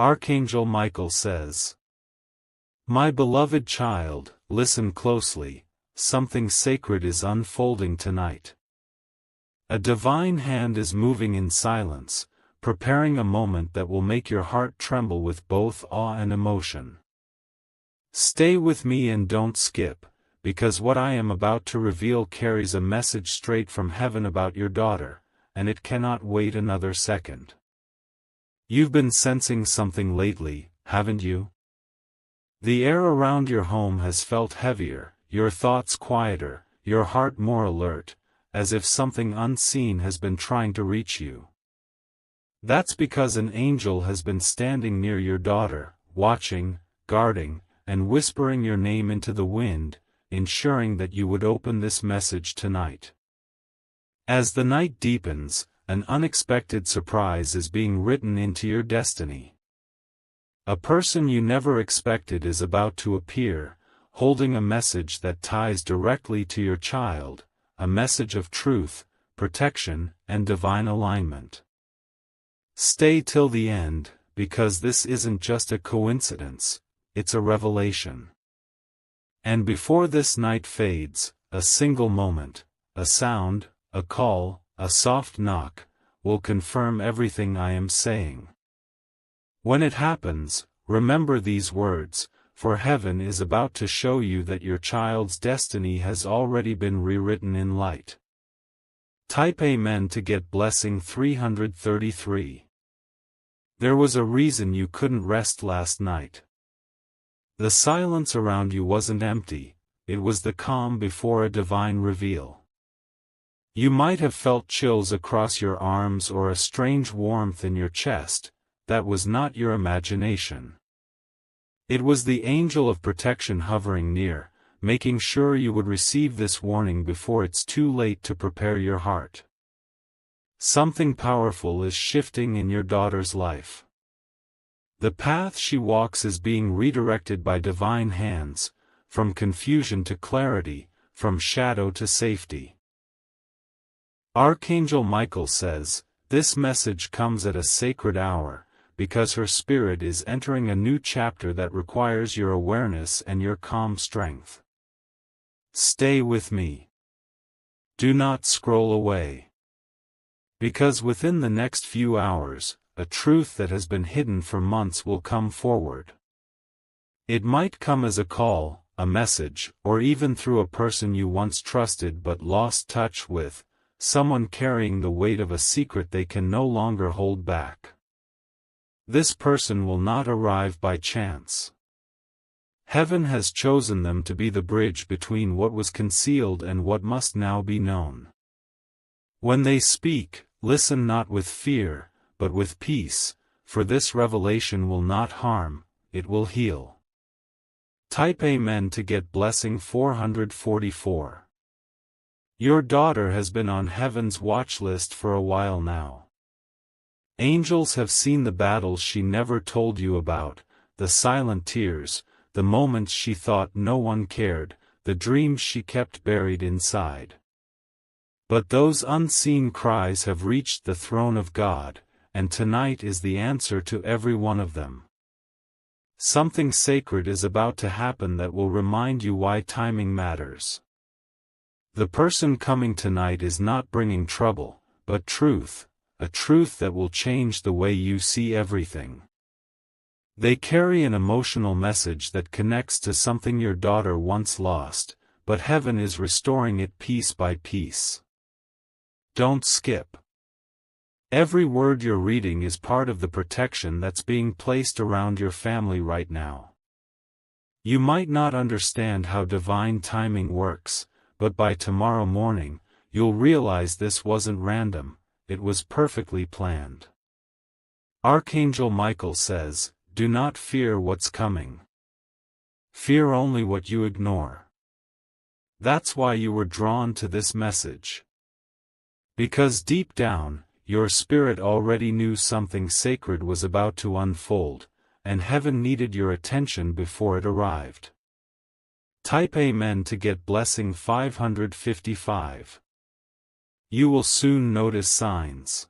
Archangel Michael says, "My beloved child, listen closely, something sacred is unfolding tonight. A divine hand is moving in silence, preparing a moment that will make your heart tremble with both awe and emotion. Stay with me and don't skip, because what I am about to reveal carries a message straight from heaven about your daughter, and it cannot wait another second. You've been sensing something lately, haven't you? The air around your home has felt heavier, your thoughts quieter, your heart more alert, as if something unseen has been trying to reach you. That's because an angel has been standing near your daughter, watching, guarding, and whispering your name into the wind, ensuring that you would open this message tonight. As the night deepens, an unexpected surprise is being written into your destiny. A person you never expected is about to appear, holding a message that ties directly to your child, a message of truth, protection, and divine alignment. Stay till the end, because this isn't just a coincidence, it's a revelation. And before this night fades, a single moment, a sound, a call, a soft knock, will confirm everything I am saying. When it happens, remember these words, for heaven is about to show you that your child's destiny has already been rewritten in light. Type Amen to get blessing 333. There was a reason you couldn't rest last night. The silence around you wasn't empty, it was the calm before a divine reveal. You might have felt chills across your arms or a strange warmth in your chest. That was not your imagination. It was the angel of protection hovering near, making sure you would receive this warning before it's too late to prepare your heart. Something powerful is shifting in your daughter's life. The path she walks is being redirected by divine hands, from confusion to clarity, from shadow to safety. Archangel Michael says, this message comes at a sacred hour, because her spirit is entering a new chapter that requires your awareness and your calm strength. Stay with me. Do not scroll away. Because within the next few hours, a truth that has been hidden for months will come forward. It might come as a call, a message, or even through a person you once trusted but lost touch with, someone carrying the weight of a secret they can no longer hold back. This person will not arrive by chance. Heaven has chosen them to be the bridge between what was concealed and what must now be known. When they speak, listen not with fear, but with peace, for this revelation will not harm, it will heal. Type Amen to get blessing 444. Your daughter has been on heaven's watch list for a while now. Angels have seen the battles she never told you about, the silent tears, the moments she thought no one cared, the dreams she kept buried inside. But those unseen cries have reached the throne of God, and tonight is the answer to every one of them. Something sacred is about to happen that will remind you why timing matters. The person coming tonight is not bringing trouble, but truth, a truth that will change the way you see everything. They carry an emotional message that connects to something your daughter once lost, but heaven is restoring it piece by piece. Don't skip. Every word you're reading is part of the protection that's being placed around your family right now. You might not understand how divine timing works, but by tomorrow morning, you'll realize this wasn't random, it was perfectly planned. Archangel Michael says, do not fear what's coming. Fear only what you ignore. That's why you were drawn to this message. Because deep down, your spirit already knew something sacred was about to unfold, and heaven needed your attention before it arrived. Type Amen to get blessing 555. You will soon notice signs.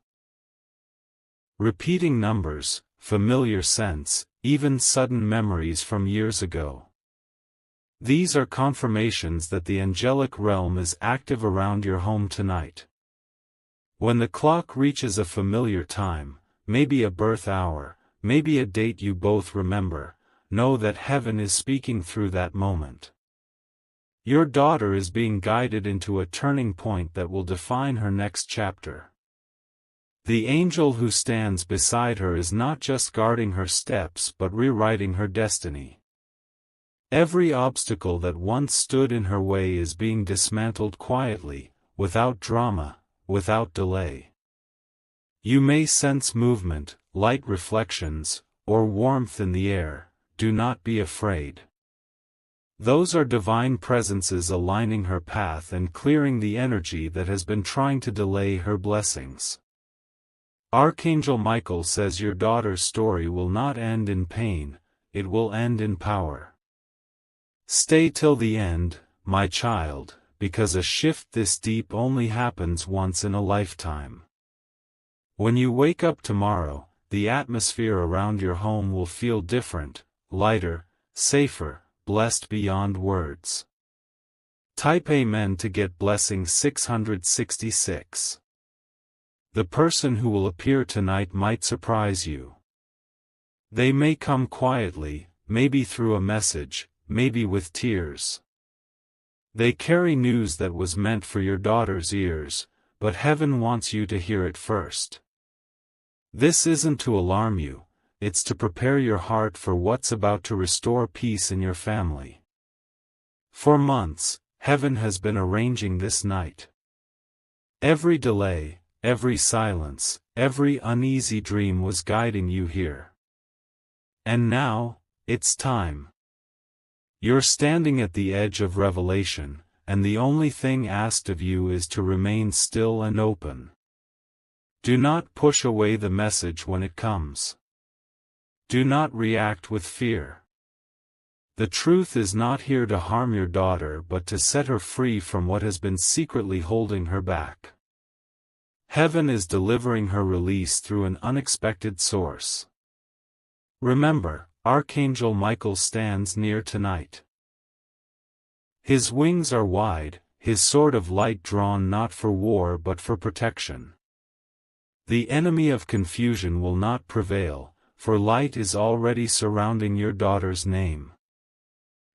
Repeating numbers, familiar scents, even sudden memories from years ago. These are confirmations that the angelic realm is active around your home tonight. When the clock reaches a familiar time, maybe a birth hour, maybe a date you both remember, know that heaven is speaking through that moment. Your daughter is being guided into a turning point that will define her next chapter. The angel who stands beside her is not just guarding her steps but rewriting her destiny. Every obstacle that once stood in her way is being dismantled quietly, without drama, without delay. You may sense movement, light reflections, or warmth in the air. Do not be afraid. Those are divine presences aligning her path and clearing the energy that has been trying to delay her blessings. Archangel Michael says your daughter's story will not end in pain, it will end in power. Stay till the end, my child, because a shift this deep only happens once in a lifetime. When you wake up tomorrow, the atmosphere around your home will feel different, lighter, safer, blessed beyond words. Type Amen to get blessing 666. The person who will appear tonight might surprise you. They may come quietly, maybe through a message, maybe with tears. They carry news that was meant for your daughter's ears, but heaven wants you to hear it first. This isn't to alarm you, it's to prepare your heart for what's about to restore peace in your family. For months, heaven has been arranging this night. Every delay, every silence, every uneasy dream was guiding you here. And now, it's time. You're standing at the edge of revelation, and the only thing asked of you is to remain still and open. Do not push away the message when it comes. Do not react with fear. The truth is not here to harm your daughter but to set her free from what has been secretly holding her back. Heaven is delivering her release through an unexpected source. Remember, Archangel Michael stands near tonight. His wings are wide, his sword of light drawn not for war but for protection. The enemy of confusion will not prevail, for light is already surrounding your daughter's name.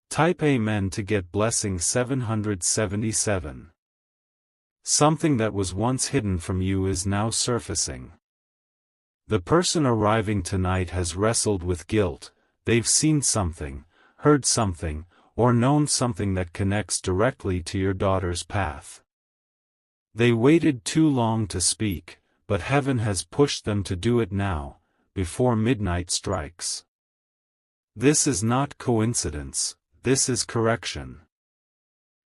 Type Amen to get blessing 777. Something that was once hidden from you is now surfacing. The person arriving tonight has wrestled with guilt. They've seen something, heard something, or known something that connects directly to your daughter's path. They waited too long to speak, but heaven has pushed them to do it now, before midnight strikes. This is not coincidence, this is correction.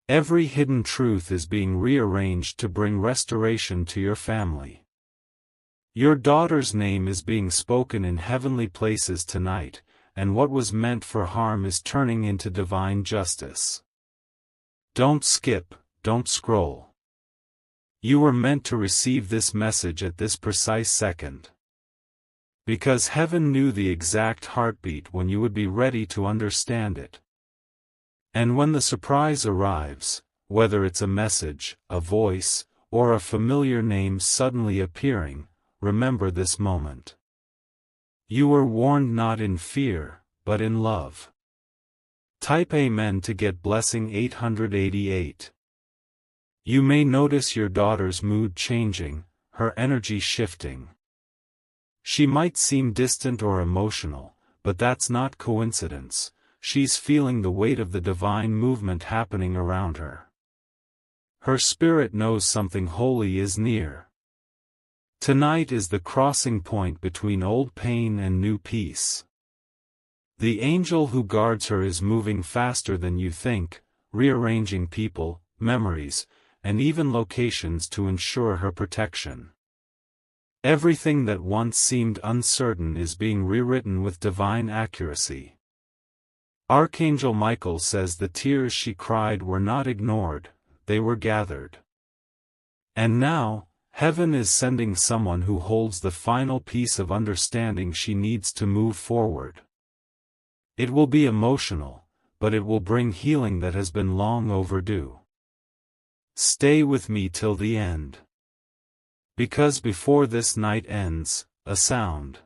Every hidden truth is being rearranged to bring restoration to your family. Your daughter's name is being spoken in heavenly places tonight, and what was meant for harm is turning into divine justice. Don't skip, don't scroll. You were meant to receive this message at this precise second. Because heaven knew the exact heartbeat when you would be ready to understand it. And when the surprise arrives, whether it's a message, a voice, or a familiar name suddenly appearing, remember this moment. You were warned not in fear, but in love. Type Amen to get blessing 888. You may notice your daughter's mood changing, her energy shifting. She might seem distant or emotional, but that's not coincidence. She's feeling the weight of the divine movement happening around her. Her spirit knows something holy is near. Tonight is the crossing point between old pain and new peace. The angel who guards her is moving faster than you think, rearranging people, memories, and even locations to ensure her protection. Everything that once seemed uncertain is being rewritten with divine accuracy. Archangel Michael says the tears she cried were not ignored, they were gathered. And now, Heaven is sending someone who holds the final piece of understanding she needs to move forward. It will be emotional, but it will bring healing that has been long overdue. Stay with me till the end. Because before this night ends, a sound,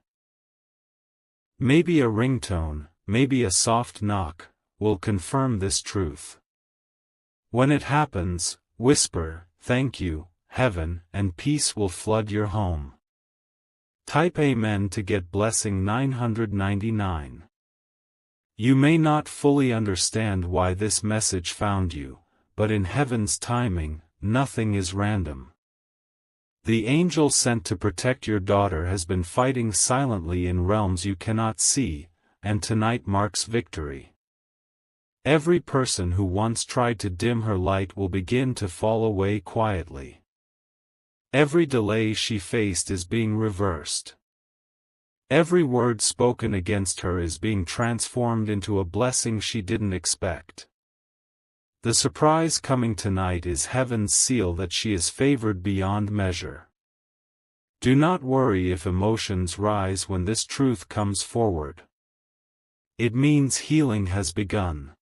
maybe a ringtone, maybe a soft knock, will confirm this truth. When it happens, whisper, "Thank you, Heaven," and peace will flood your home. Type Amen to get blessing 999. You may not fully understand why this message found you, but in Heaven's timing, nothing is random. The angel sent to protect your daughter has been fighting silently in realms you cannot see, and tonight marks victory. Every person who once tried to dim her light will begin to fall away quietly. Every delay she faced is being reversed. Every word spoken against her is being transformed into a blessing she didn't expect. The surprise coming tonight is Heaven's seal that she is favored beyond measure. Do not worry if emotions rise when this truth comes forward. It means healing has begun.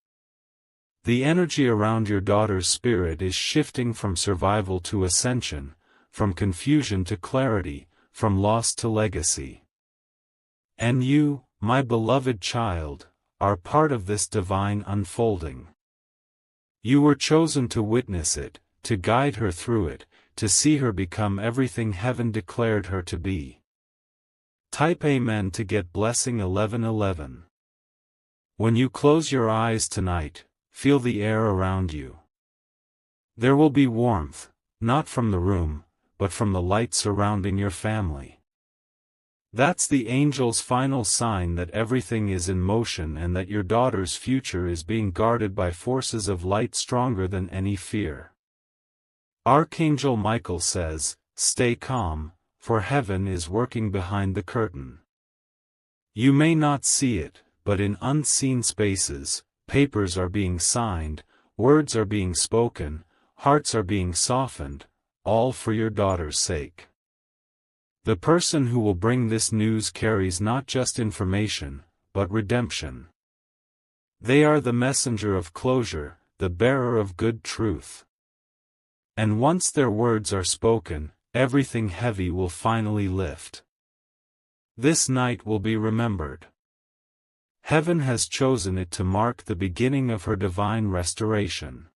The energy around your daughter's spirit is shifting from survival to ascension, from confusion to clarity, from loss to legacy. And you, my beloved child, are part of this divine unfolding. You were chosen to witness it, to guide her through it, to see her become everything Heaven declared her to be. Type Amen to get blessing 1111. When you close your eyes tonight, feel the air around you. There will be warmth, not from the room, but from the light surrounding your family. That's the angel's final sign that everything is in motion and that your daughter's future is being guarded by forces of light stronger than any fear. Archangel Michael says, "Stay calm, for Heaven is working behind the curtain." You may not see it, but in unseen spaces, papers are being signed, words are being spoken, hearts are being softened, all for your daughter's sake. The person who will bring this news carries not just information, but redemption. They are the messenger of closure, the bearer of good truth. And once their words are spoken, everything heavy will finally lift. This night will be remembered. Heaven has chosen it to mark the beginning of her divine restoration.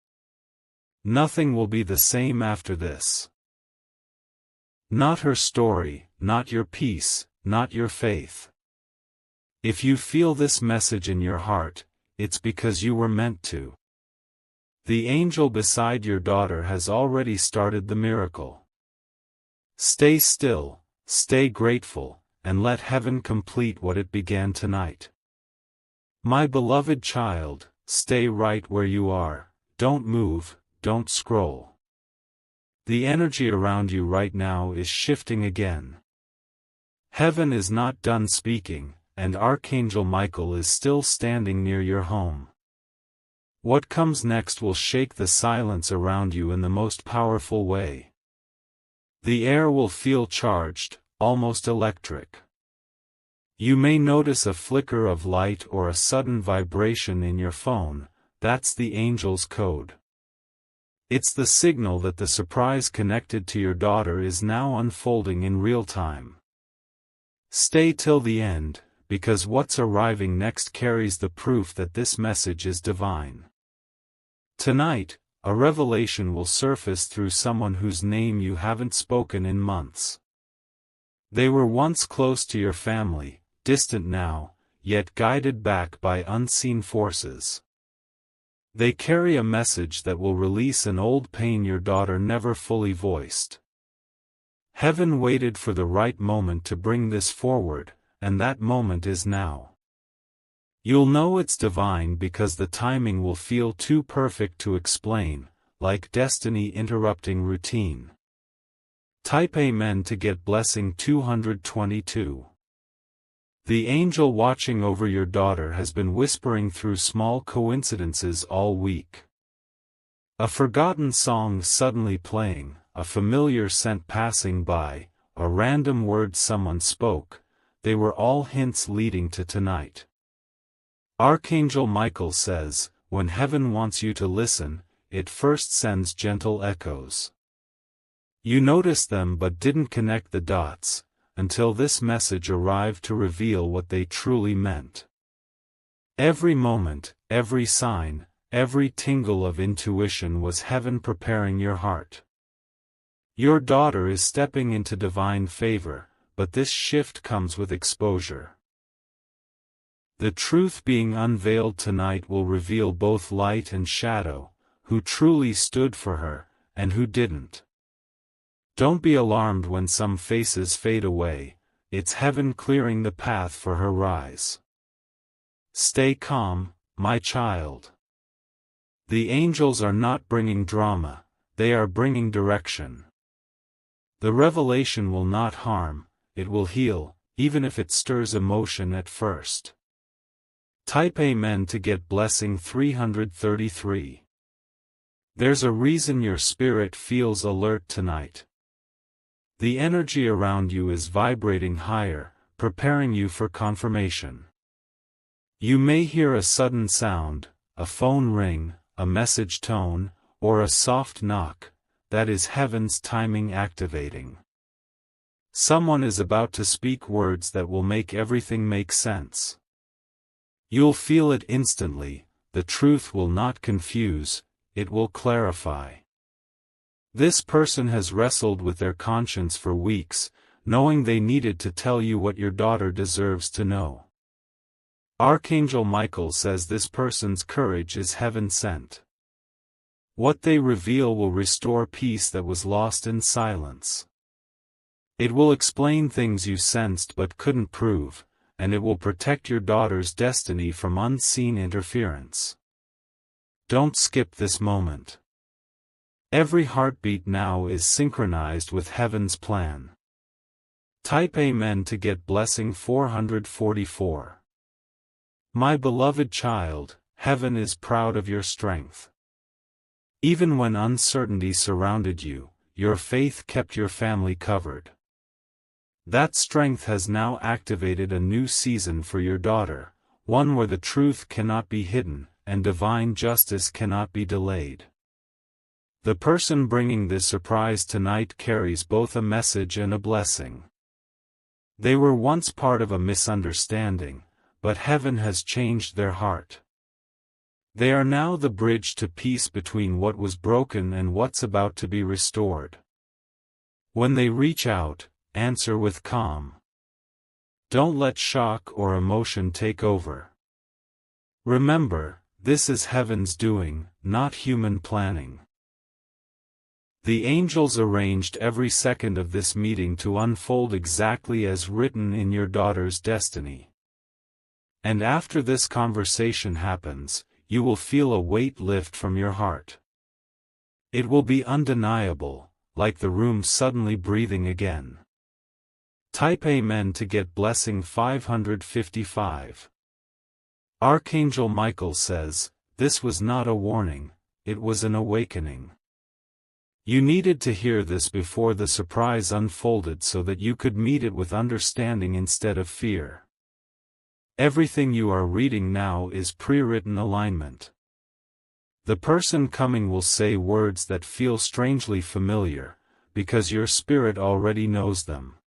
Nothing will be the same after this. Not her story, not your peace, not your faith. If you feel this message in your heart, it's because you were meant to. The angel beside your daughter has already started the miracle. Stay still, stay grateful, and let Heaven complete what it began tonight. My beloved child, stay right where you are, don't move, don't scroll. The energy around you right now is shifting again. Heaven is not done speaking, and Archangel Michael is still standing near your home. What comes next will shake the silence around you in the most powerful way. The air will feel charged, almost electric. You may notice a flicker of light or a sudden vibration in your phone. That's the angel's code. It's the signal that the surprise connected to your daughter is now unfolding in real time. Stay till the end, because what's arriving next carries the proof that this message is divine. Tonight, a revelation will surface through someone whose name you haven't spoken in months. They were once close to your family, distant now, yet guided back by unseen forces. They carry a message that will release an old pain your daughter never fully voiced. Heaven waited for the right moment to bring this forward, and that moment is now. You'll know it's divine because the timing will feel too perfect to explain, like destiny interrupting routine. Type Amen to get blessing 222. The angel watching over your daughter has been whispering through small coincidences all week. A forgotten song suddenly playing, a familiar scent passing by, a random word someone spoke, they were all hints leading to tonight. Archangel Michael says, when heaven wants you to listen, it first sends gentle echoes. You noticed them but didn't connect the dots, until this message arrived to reveal what they truly meant. Every moment, every sign, every tingle of intuition was heaven preparing your heart. Your daughter is stepping into divine favor, but this shift comes with exposure. The truth being unveiled tonight will reveal both light and shadow, who truly stood for her, and who didn't. Don't be alarmed when some faces fade away, it's heaven clearing the path for her rise. Stay calm, my child. The angels are not bringing drama, they are bringing direction. The revelation will not harm, it will heal, even if it stirs emotion at first. Type Amen to get blessing 333. There's a reason your spirit feels alert tonight. The energy around you is vibrating higher, preparing you for confirmation. You may hear a sudden sound, a phone ring, a message tone, or a soft knock. That is heaven's timing activating. Someone is about to speak words that will make everything make sense. You'll feel it instantly, the truth will not confuse, it will clarify. This person has wrestled with their conscience for weeks, knowing they needed to tell you what your daughter deserves to know. Archangel Michael says this person's courage is heaven sent. What they reveal will restore peace that was lost in silence. It will explain things you sensed but couldn't prove, and it will protect your daughter's destiny from unseen interference. Don't skip this moment. Every heartbeat now is synchronized with heaven's plan. Type Amen to get blessing 444. My beloved child, heaven is proud of your strength. Even when uncertainty surrounded you, your faith kept your family covered. That strength has now activated a new season for your daughter, one where the truth cannot be hidden, and divine justice cannot be delayed. The person bringing this surprise tonight carries both a message and a blessing. They were once part of a misunderstanding, but heaven has changed their heart. They are now the bridge to peace between what was broken and what's about to be restored. When they reach out, answer with calm. Don't let shock or emotion take over. Remember, this is heaven's doing, not human planning. The angels arranged every second of this meeting to unfold exactly as written in your daughter's destiny. And after this conversation happens, you will feel a weight lift from your heart. It will be undeniable, like the room suddenly breathing again. Type Amen to get blessing 555. Archangel Michael says, this was not a warning, it was an awakening. You needed to hear this before the surprise unfolded so that you could meet it with understanding instead of fear. Everything you are reading now is pre-written alignment. The person coming will say words that feel strangely familiar, because your spirit already knows them.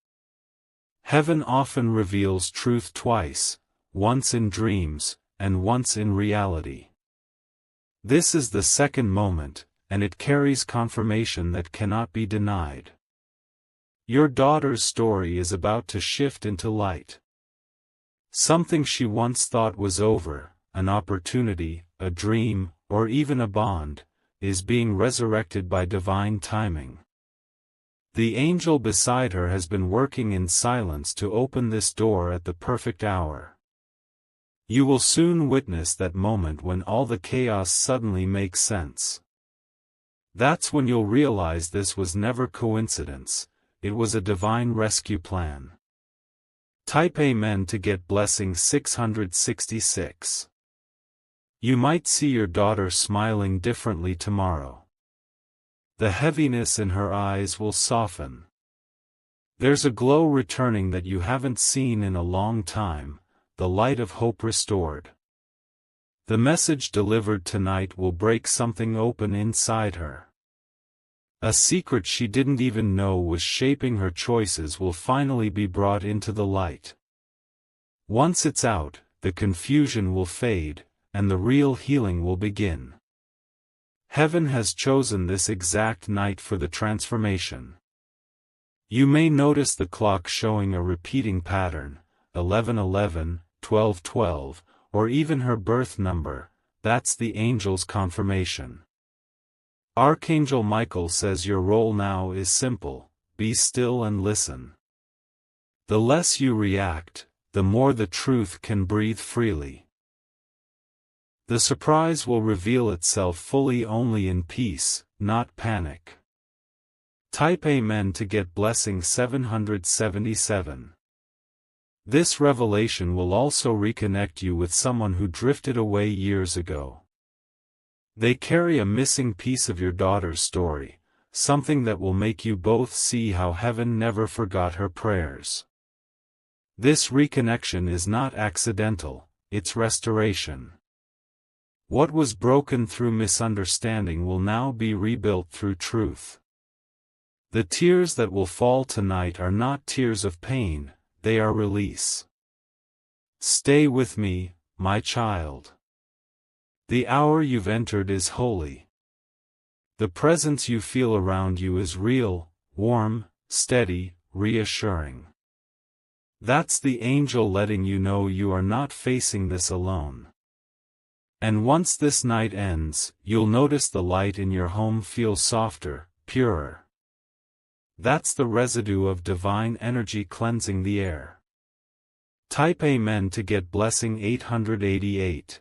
Heaven often reveals truth twice, once in dreams, and once in reality. This is the second moment, and it carries confirmation that cannot be denied. Your daughter's story is about to shift into light. Something she once thought was over, an opportunity, a dream, or even a bond, is being resurrected by divine timing. The angel beside her has been working in silence to open this door at the perfect hour. You will soon witness that moment when all the chaos suddenly makes sense. That's when you'll realize this was never coincidence, it was a divine rescue plan. Type Amen to get blessing 666. You might see your daughter smiling differently tomorrow. The heaviness in her eyes will soften. There's a glow returning that you haven't seen in a long time, the light of hope restored. The message delivered tonight will break something open inside her. A secret she didn't even know was shaping her choices will finally be brought into the light. Once it's out, the confusion will fade, and the real healing will begin. Heaven has chosen this exact night for the transformation. You may notice the clock showing a repeating pattern, 11:11, 12:12, or even her birth number. That's the angel's confirmation. Archangel Michael says your role now is simple: be still and listen. The less you react, the more the truth can breathe freely. The surprise will reveal itself fully only in peace, not panic. Type Amen to get blessing 777. This revelation will also reconnect you with someone who drifted away years ago. They carry a missing piece of your daughter's story, something that will make you both see how heaven never forgot her prayers. This reconnection is not accidental, it's restoration. What was broken through misunderstanding will now be rebuilt through truth. The tears that will fall tonight are not tears of pain, they are release. Stay with me, my child. The hour you've entered is holy. The presence you feel around you is real, warm, steady, reassuring. That's the angel letting you know you are not facing this alone. And once this night ends, you'll notice the light in your home feels softer, purer. That's the residue of divine energy cleansing the air. Type Amen to get blessing 888.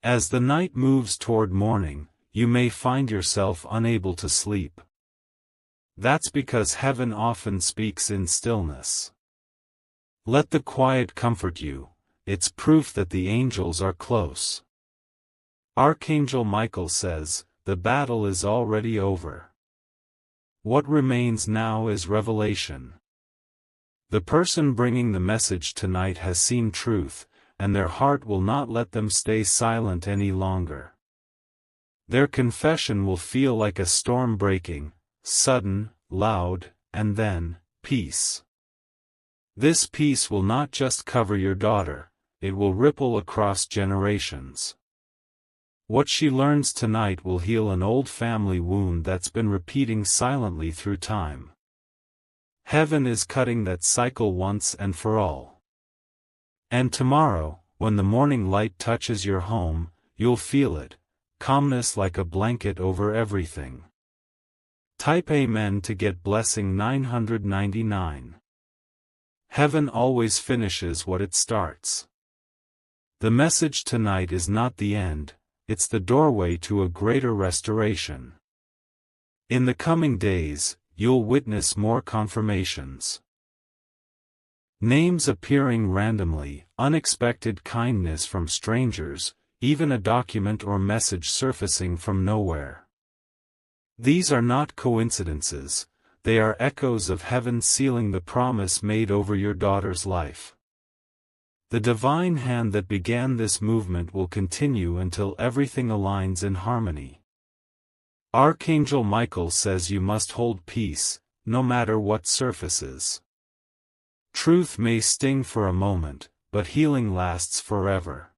As the night moves toward morning, you may find yourself unable to sleep. That's because heaven often speaks in stillness. Let the quiet comfort you, it's proof that the angels are close. Archangel Michael says, the battle is already over. What remains now is revelation. The person bringing the message tonight has seen truth, and their heart will not let them stay silent any longer. Their confession will feel like a storm breaking, sudden, loud, and then, peace. This peace will not just cover your daughter, it will ripple across generations. What she learns tonight will heal an old family wound that's been repeating silently through time. Heaven is cutting that cycle once and for all. And tomorrow, when the morning light touches your home, you'll feel it, calmness like a blanket over everything. Type Amen to get blessing 999. Heaven always finishes what it starts. The message tonight is not the end, it's the doorway to a greater restoration. In the coming days, you'll witness more confirmations. Names appearing randomly, unexpected kindness from strangers, even a document or message surfacing from nowhere. These are not coincidences, they are echoes of heaven sealing the promise made over your daughter's life. The divine hand that began this movement will continue until everything aligns in harmony. Archangel Michael says you must hold peace, no matter what surfaces. Truth may sting for a moment, but healing lasts forever.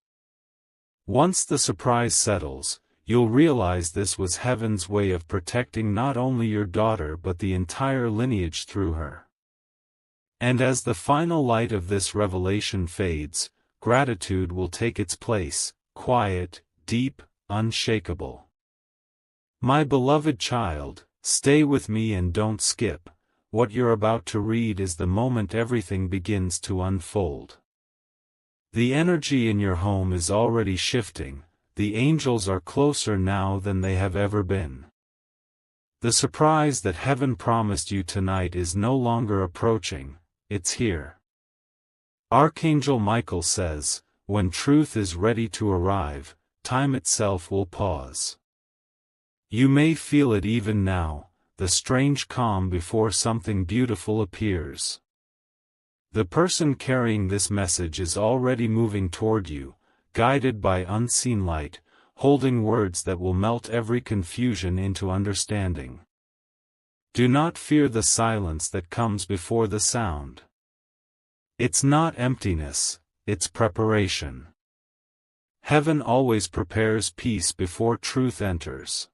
Once the surprise settles, you'll realize this was heaven's way of protecting not only your daughter but the entire lineage through her. And as the final light of this revelation fades, gratitude will take its place, quiet, deep, unshakable. My beloved child, stay with me and don't skip. What you're about to read is the moment everything begins to unfold. The energy in your home is already shifting, the angels are closer now than they have ever been. The surprise that heaven promised you tonight is no longer approaching, it's here. Archangel Michael says, when truth is ready to arrive, time itself will pause. You may feel it even now, the strange calm before something beautiful appears. The person carrying this message is already moving toward you, guided by unseen light, holding words that will melt every confusion into understanding. Do not fear the silence that comes before the sound. It's not emptiness, it's preparation. Heaven always prepares peace before truth enters.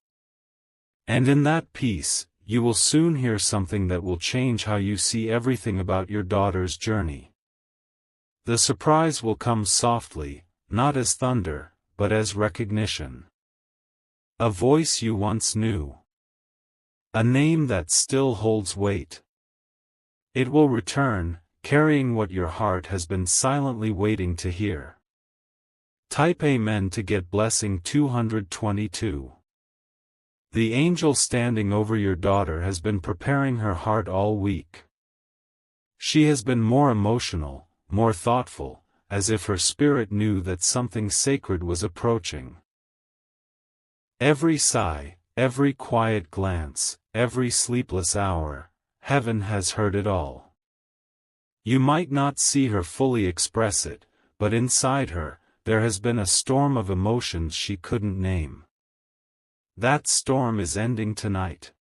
And in that peace, you will soon hear something that will change how you see everything about your daughter's journey. The surprise will come softly, not as thunder, but as recognition. A voice you once knew. A name that still holds weight. It will return, carrying what your heart has been silently waiting to hear. Type Amen to get blessing 222. The angel standing over your daughter has been preparing her heart all week. She has been more emotional, more thoughtful, as if her spirit knew that something sacred was approaching. Every sigh, every quiet glance, every sleepless hour, heaven has heard it all. You might not see her fully express it, but inside her, there has been a storm of emotions she couldn't name. That storm is ending tonight.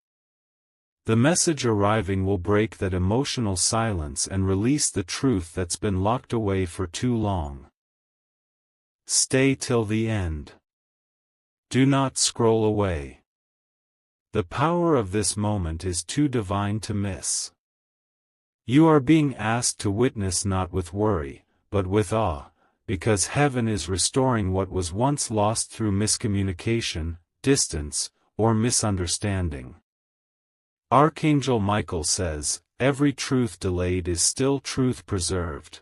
The message arriving will break that emotional silence and release the truth that's been locked away for too long. Stay till the end. Do not scroll away. The power of this moment is too divine to miss. You are being asked to witness not with worry, but with awe, because heaven is restoring what was once lost through miscommunication, distance, or misunderstanding. Archangel Michael says, every truth delayed is still truth preserved.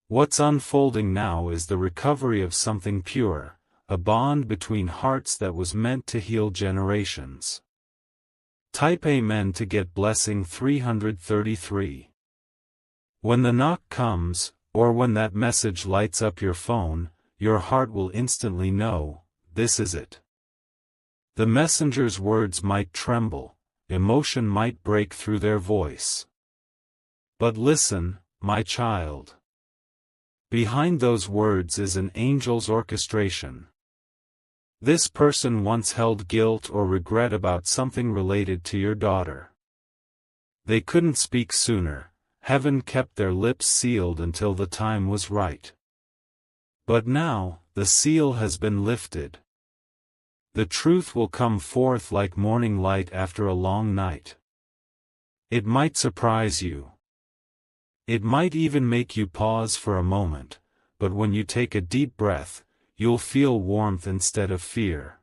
What's unfolding now is the recovery of something pure, a bond between hearts that was meant to heal generations. Type Amen to get blessing 333. When the knock comes, or when that message lights up your phone, your heart will instantly know, this is it. The messenger's words might tremble, emotion might break through their voice. But listen, my child. Behind those words is an angel's orchestration. This person once held guilt or regret about something related to your daughter. They couldn't speak sooner, heaven kept their lips sealed until the time was right. But now, the seal has been lifted. The truth will come forth like morning light after a long night. It might surprise you. It might even make you pause for a moment, but when you take a deep breath, you'll feel warmth instead of fear.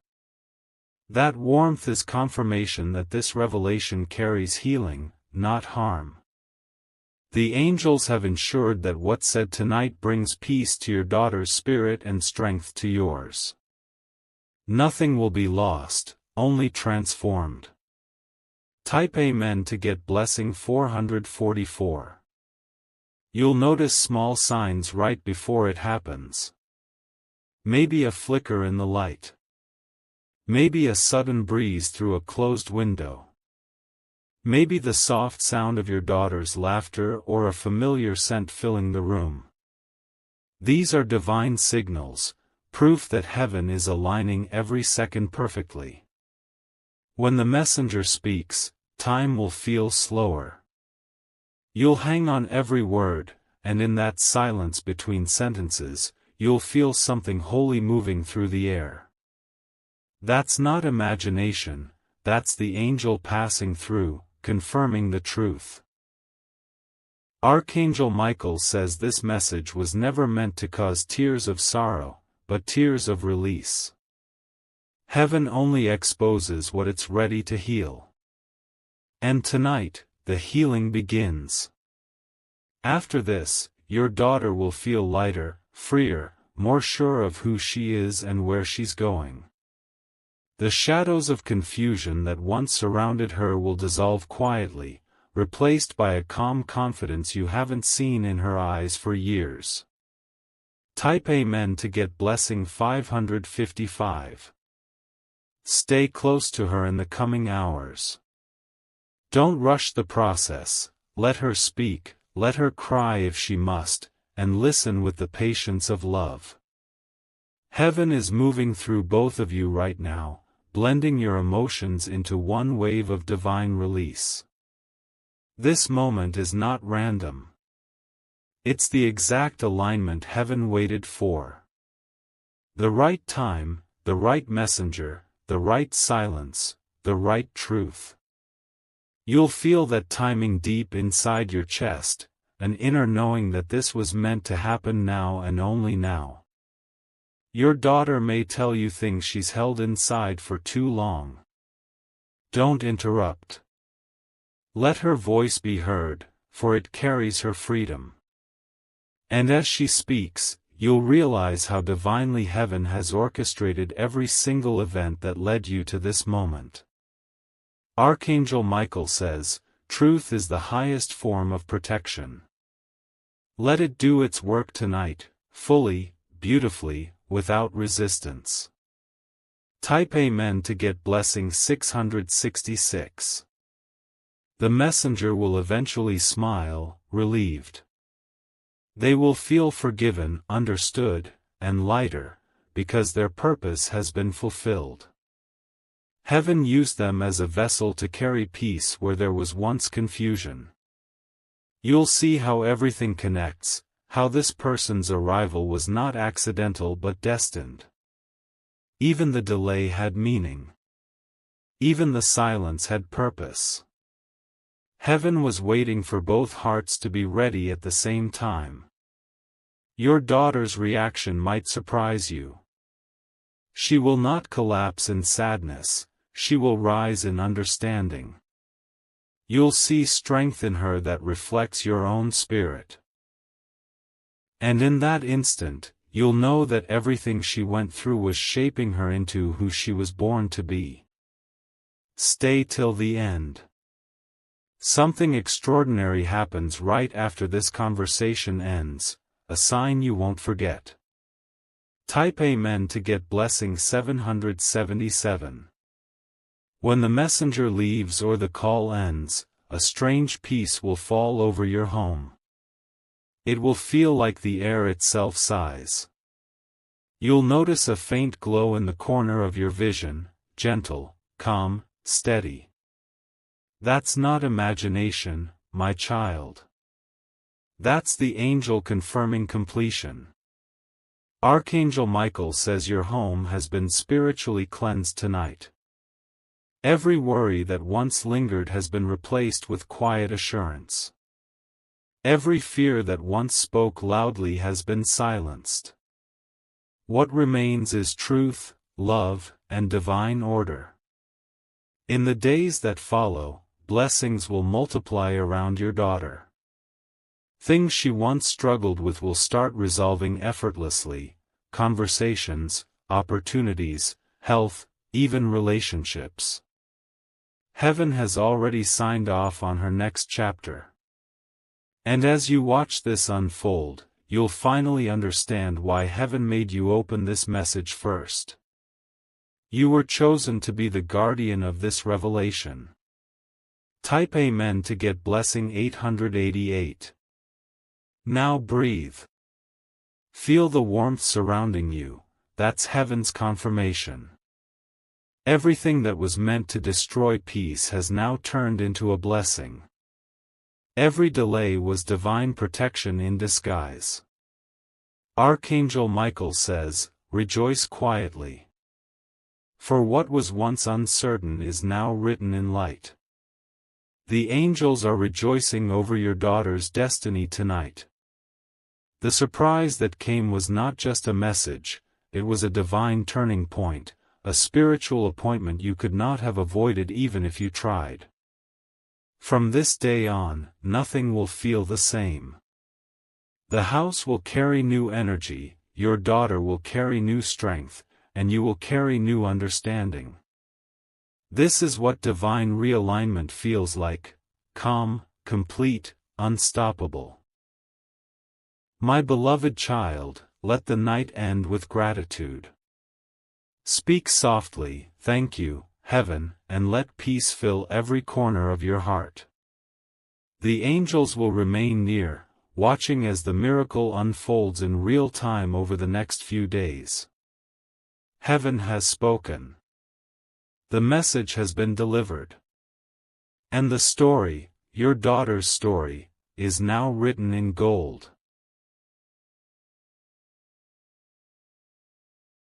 That warmth is confirmation that this revelation carries healing, not harm. The angels have ensured that what's said tonight brings peace to your daughter's spirit and strength to yours. Nothing will be lost, only transformed. Type Amen to get blessing 444. You'll notice small signs right before it happens. Maybe a flicker in the light. Maybe a sudden breeze through a closed window. Maybe the soft sound of your daughter's laughter or a familiar scent filling the room. These are divine signals, proof that heaven is aligning every second perfectly. When the messenger speaks, time will feel slower. You'll hang on every word, and in that silence between sentences, you'll feel something holy moving through the air. That's not imagination, that's the angel passing through, confirming the truth. Archangel Michael says this message was never meant to cause tears of sorrow, but tears of release. Heaven only exposes what it's ready to heal. And tonight, the healing begins. After this, your daughter will feel lighter, freer, more sure of who she is and where she's going. The shadows of confusion that once surrounded her will dissolve quietly, replaced by a calm confidence you haven't seen in her eyes for years. Type Amen to get blessing 555. Stay close to her in the coming hours. Don't rush the process, let her speak, let her cry if she must, and listen with the patience of love. Heaven is moving through both of you right now, blending your emotions into one wave of divine release. This moment is not random. It's the exact alignment heaven waited for. The right time, the right messenger, the right silence, the right truth. You'll feel that timing deep inside your chest, an inner knowing that this was meant to happen now and only now. Your daughter may tell you things she's held inside for too long. Don't interrupt. Let her voice be heard, for it carries her freedom. And as she speaks, you'll realize how divinely heaven has orchestrated every single event that led you to this moment. Archangel Michael says, truth is the highest form of protection. Let it do its work tonight, fully, beautifully, without resistance. Type Amen to get blessing 666. The messenger will eventually smile, relieved. They will feel forgiven, understood, and lighter, because their purpose has been fulfilled. Heaven used them as a vessel to carry peace where there was once confusion. You'll see how everything connects, how this person's arrival was not accidental but destined. Even the delay had meaning. Even the silence had purpose. Heaven was waiting for both hearts to be ready at the same time. Your daughter's reaction might surprise you. She will not collapse in sadness, she will rise in understanding. You'll see strength in her that reflects your own spirit. And in that instant, you'll know that everything she went through was shaping her into who she was born to be. Stay till the end. Something extraordinary happens right after this conversation ends, a sign you won't forget. Type Amen to get blessing 777. When the messenger leaves or the call ends, a strange peace will fall over your home. It will feel like the air itself sighs. You'll notice a faint glow in the corner of your vision, gentle, calm, steady. That's not imagination, my child. That's the angel confirming completion. Archangel Michael says your home has been spiritually cleansed tonight. Every worry that once lingered has been replaced with quiet assurance. Every fear that once spoke loudly has been silenced. What remains is truth, love, and divine order. In the days that follow, blessings will multiply around your daughter. Things she once struggled with will start resolving effortlessly: conversations, opportunities, health, even relationships. Heaven has already signed off on her next chapter. And as you watch this unfold, you'll finally understand why heaven made you open this message first. You were chosen to be the guardian of this revelation. Type Amen to get blessing 888. Now breathe. Feel the warmth surrounding you, that's heaven's confirmation. Everything that was meant to destroy peace has now turned into a blessing. Every delay was divine protection in disguise. Archangel Michael says, rejoice quietly. For what was once uncertain is now written in light. The angels are rejoicing over your daughter's destiny tonight. The surprise that came was not just a message, it was a divine turning point, a spiritual appointment you could not have avoided even if you tried. From this day on, nothing will feel the same. The house will carry new energy, your daughter will carry new strength, and you will carry new understanding. This is what divine realignment feels like: calm, complete, unstoppable. My beloved child, let the night end with gratitude. Speak softly, Thank you, Heaven, and let peace fill every corner of your heart. The angels will remain near, watching as the miracle unfolds in real time over the next few days. Heaven has spoken. The message has been delivered. And the story, your daughter's story, is now written in gold.